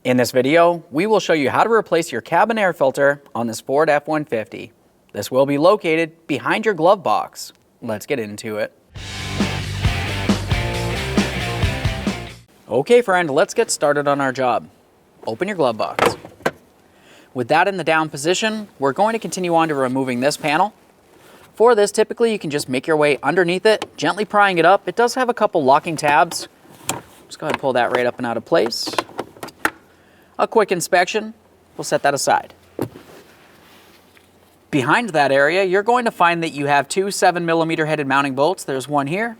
In this video, we will show you how to replace your cabin air filter on this Ford F-150. This will be located behind your glove box. Let's get into it. Okay friend, let's get started on our job. Open your glove box. With that in the down position, we're going to continue on to removing this panel. For this, typically you can just make your way underneath it, gently prying it up. It does have a couple locking tabs. Just go ahead and pull that right up and out of place. A quick inspection, we'll set that aside. Behind that area, you're going to find that you have two 7mm headed mounting bolts. There's one here,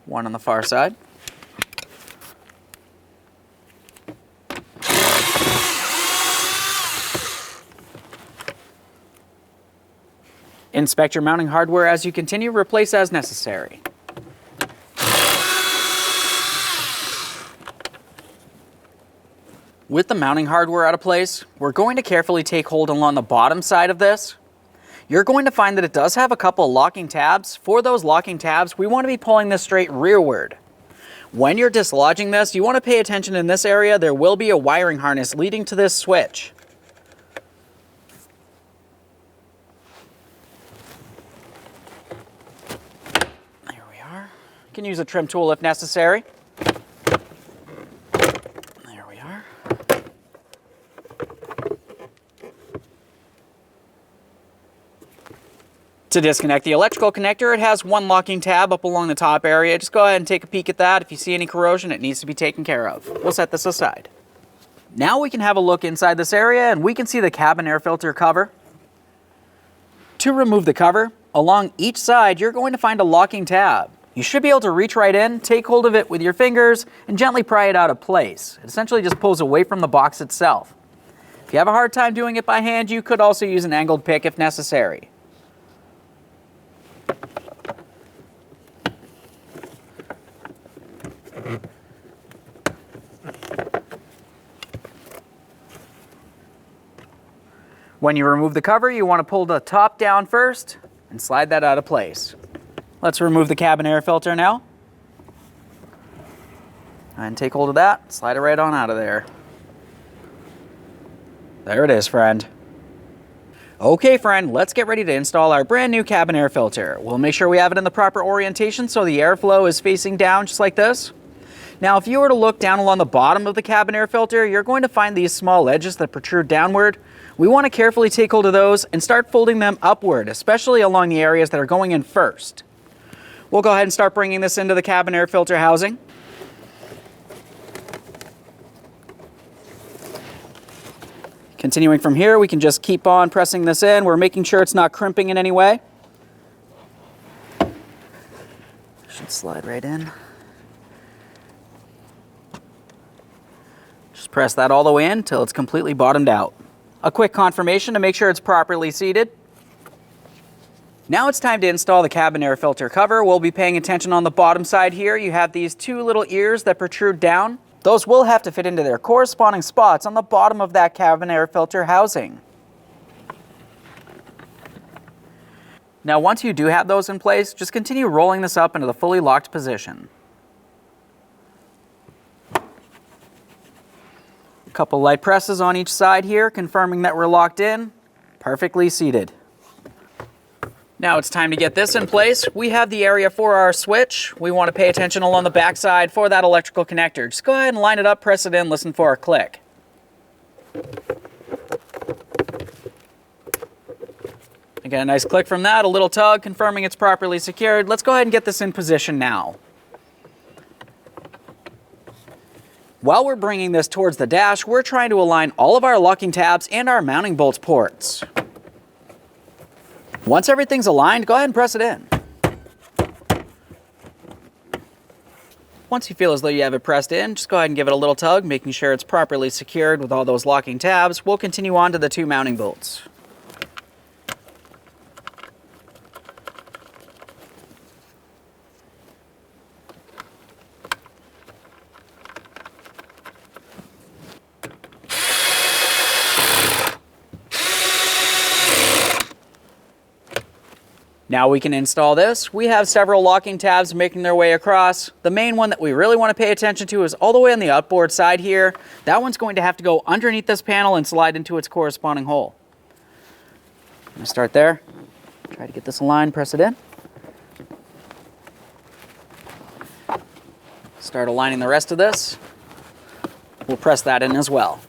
one on the far side. Inspect your mounting hardware as you continue, replace as necessary. With the mounting hardware out of place, we're going to carefully take hold along the bottom side of this. You're going to find that it does have a couple of locking tabs. For those locking tabs, we want to be pulling this straight rearward. When you're dislodging this, you want to pay attention in this area. There will be a wiring harness leading to this switch. There we are. You can use a trim tool if necessary. To disconnect the electrical connector, it has one locking tab up along the top area. Just go ahead and take a peek at that. If you see any corrosion, it needs to be taken care of. We'll set this aside. Now we can have a look inside this area and we can see the cabin air filter cover. To remove the cover, along each side, you're going to find a locking tab. You should be able to reach right in, take hold of it with your fingers, and gently pry it out of place. It essentially just pulls away from the box itself. If you have a hard time doing it by hand, you could also use an angled pick if necessary. When you remove the cover, you want to pull the top down first and slide that out of place. Let's remove the cabin air filter now. And take hold of that, slide it right on out of there. There it is, friend. Okay, friend, let's get ready to install our brand new cabin air filter. We'll make sure we have it in the proper orientation so the airflow is facing down just like this. Now, if you were to look down along the bottom of the cabin air filter, you're going to find these small edges that protrude downward. We want to carefully take hold of those and start folding them upward, especially along the areas that are going in first. We'll go ahead and start bringing this into the cabin air filter housing. Continuing from here, we can just keep on pressing this in. We're making sure it's not crimping in any way. Should slide right in. Just press that all the way in until it's completely bottomed out. A quick confirmation to make sure it's properly seated. Now it's time to install the cabin air filter cover. We'll be paying attention on the bottom side here. You have these two little ears that protrude down. Those will have to fit into their corresponding spots on the bottom of that cabin air filter housing. Now once you do have those in place, just continue rolling this up into the fully locked position. A couple light presses on each side here, confirming that we're locked in, perfectly seated. Now it's time to get this in place. We have the area for our switch. We want to pay attention along the back side for that electrical connector. Just go ahead and line it up, press it in, listen for a click. Again, a nice click from that, a little tug, confirming it's properly secured. Let's go ahead and get this in position now. While we're bringing this towards the dash, we're trying to align all of our locking tabs and our mounting bolts ports. Once everything's aligned, go ahead and press it in. Once you feel as though you have it pressed in, just go ahead and give it a little tug, making sure it's properly secured with all those locking tabs. We'll continue on to the two mounting bolts. Now we can install this. We have several locking tabs making their way across. The main one that we really want to pay attention to is all the way on the outboard side here. That one's going to have to go underneath this panel and slide into its corresponding hole. I'm going to start there. Try to get this aligned, press it in. Start aligning the rest of this. We'll press that in as well.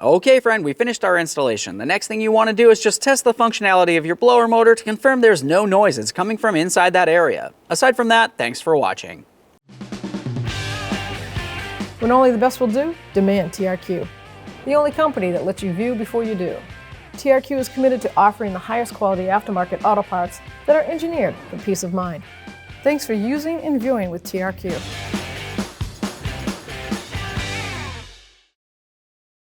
Okay, friend, we finished our installation. The next thing you want to do is just test the functionality of your blower motor to confirm there's no noises coming from inside that area. Aside from that, thanks for watching. When only the best will do, demand TRQ. The only company that lets you view before you do. TRQ is committed to offering the highest quality aftermarket auto parts that are engineered for peace of mind. Thanks for using and viewing with TRQ.